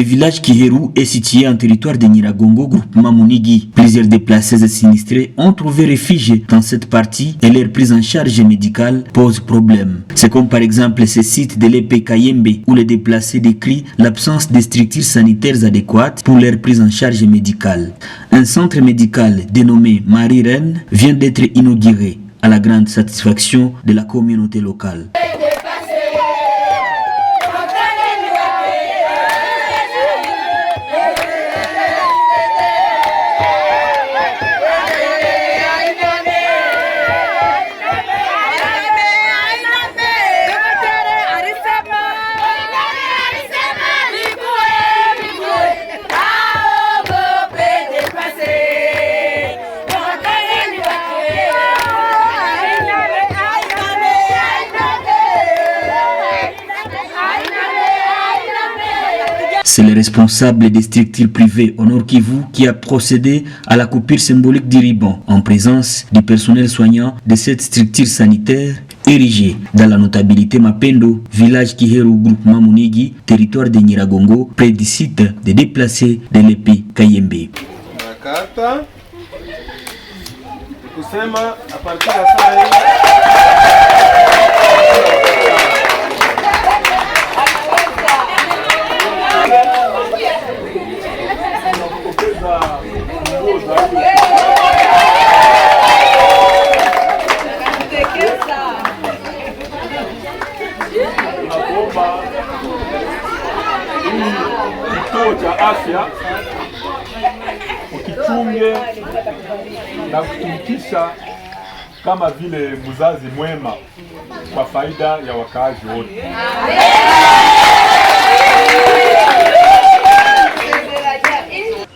Le village Kiheru est situé en territoire de Nyiragongo, groupement Munigi. Plusieurs déplacés et sinistrés ont trouvé refuge dans cette partie et leur prise en charge médicale pose problème. C'est comme par exemple ce site de l'épée Kayembe où les déplacés décrient l'absence de structures sanitaires adéquates pour leur prise en charge médicale. Un centre médical dénommé Marie-Reine vient d'être inauguré à la grande satisfaction de la communauté locale. C'est le responsable des structures privées au Nord Kivu qui a procédé à la coupure symbolique du ruban en présence du personnel soignant de cette structure sanitaire érigée dans la notabilité Mapendo, village Kiheru, groupement Munigi, territoire de Nyiragongo, près du site des déplacés de l'épée Kayembe. Kituo cha afya ukichunge na kutumikisha kama vile mzazi mwema kwa faida ya wakaaji wote.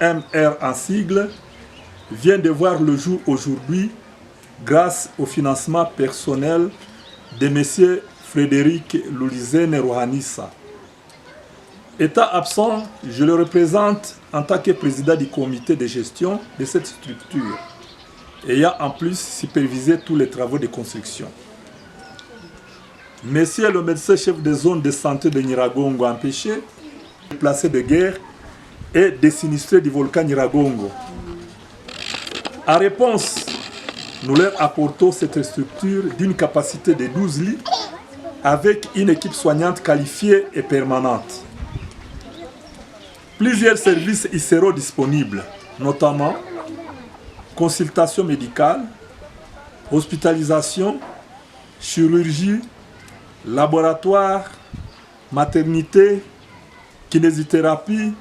MR en sigle vient de voir le jour aujourd'hui grâce au financement personnel de M. Frédéric Loulizene Rohanissa. Étant absent, je le représente en tant que président du comité de gestion de cette structure, ayant en plus supervisé tous les travaux de construction. Monsieur le médecin chef de zone de santé de Nyiragongo empêché, déplacé de guerre et des sinistrés du volcan Nyiragongo. En réponse, nous leur apportons cette structure d'une capacité de 12 lits avec une équipe soignante qualifiée et permanente. Plusieurs services y seront disponibles, notamment consultation médicale, hospitalisation, chirurgie, laboratoire, maternité, kinésithérapie,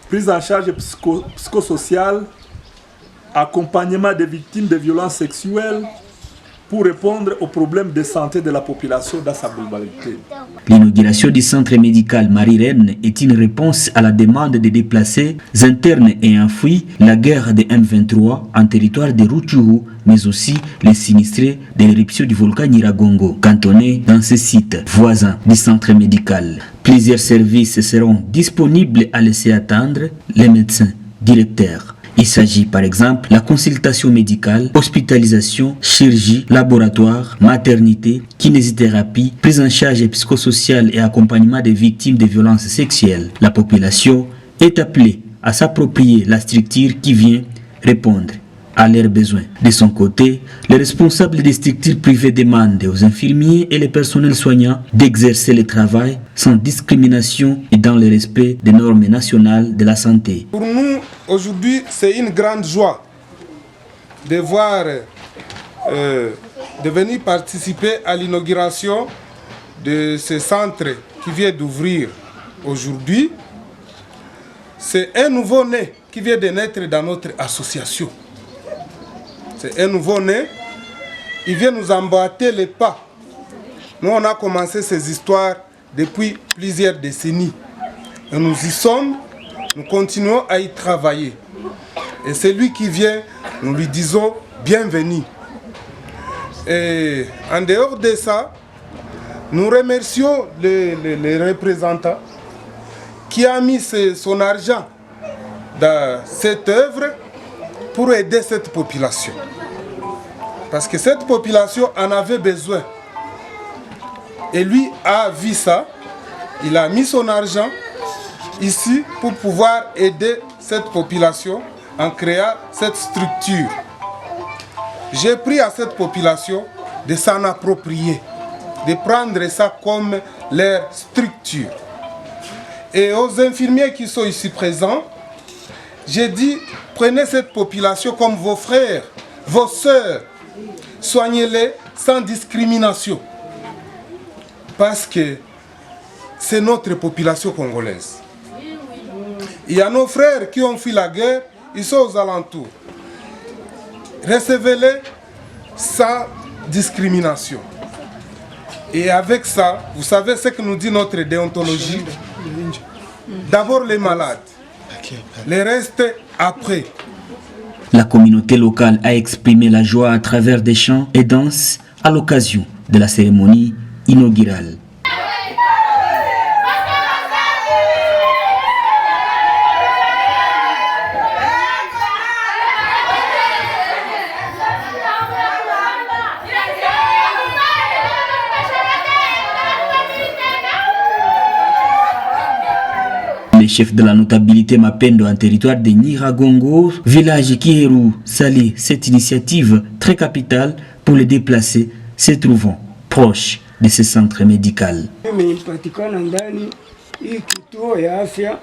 prise en charge psychosociale, accompagnement des victimes de violences sexuelles, pour répondre aux problèmes de santé de la population dans sa globalité. L'inauguration du centre médical Marie-Reine est une réponse à la demande des déplacés internes et enfouis, la guerre de M23 en territoire de Rutshuru, mais aussi les sinistrés de l'éruption du volcan Nyiragongo, cantonnés dans ce site voisin du centre médical. Plusieurs services seront disponibles à laisser attendre les médecins directeurs. Il s'agit par exemple de la consultation médicale, hospitalisation, chirurgie, laboratoire, maternité, kinésithérapie, prise en charge psychosociale et accompagnement des victimes de violences sexuelles. La population est appelée à s'approprier la structure qui vient répondre à leurs besoins. De son côté, les responsables des structures privées demandent aux infirmiers et les personnels soignants d'exercer le travail sans discrimination et dans le respect des normes nationales de la santé. Pour nous, aujourd'hui, c'est une grande joie de voir, de venir participer à l'inauguration de ce centre qui vient d'ouvrir aujourd'hui. C'est un nouveau-né qui vient de naître dans notre association. C'est un nouveau-né, il vient nous emboîter les pas. Nous, on a commencé ces histoires depuis plusieurs décennies. Et nous y sommes, nous continuons à y travailler. Et celui qui vient, nous lui disons bienvenue. Et en dehors de ça, nous remercions les représentants qui a mis son argent dans cette œuvre pour aider cette population. Parce que cette population en avait besoin. Et lui a vu ça, il a mis son argent ici pour pouvoir aider cette population en créant cette structure. J'ai pris à cette population de s'en approprier, de prendre ça comme leur structure. Et aux infirmiers qui sont ici présents, j'ai dit, prenez cette population comme vos frères, vos sœurs, soignez-les sans discrimination. Parce que c'est notre population congolaise. Il y a nos frères qui ont fui la guerre, ils sont aux alentours. Recevez-les sans discrimination. Et avec ça, vous savez ce que nous dit notre déontologie? D'abord les malades, les restes après. La communauté locale a exprimé la joie à travers des chants et danses à l'occasion de la cérémonie inaugurale. Les chefs de la notabilité Mapendo en territoire de Nyiragongo, village Kiheru, salé cette initiative très capitale pour les déplacés se trouvant proches de ce centre médical. Imepatikana ndani hii kituo ya afya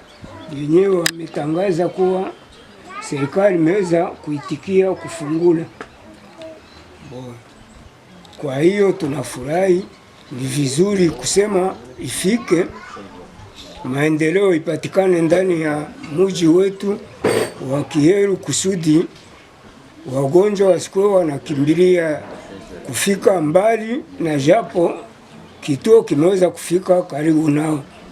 yenyewe wametangaza kuwa serikali imeweza kuitikia kufungula. Kwa hiyo tunafurahi, ni vizuri kusema ifike maendeleo ipatikane ndani ya mji wetu wa Kiheru kusudi wagonjwa wasikuwe wanakimbilia kufika mbali, na japo kituo kimeweza kufika karibu nao.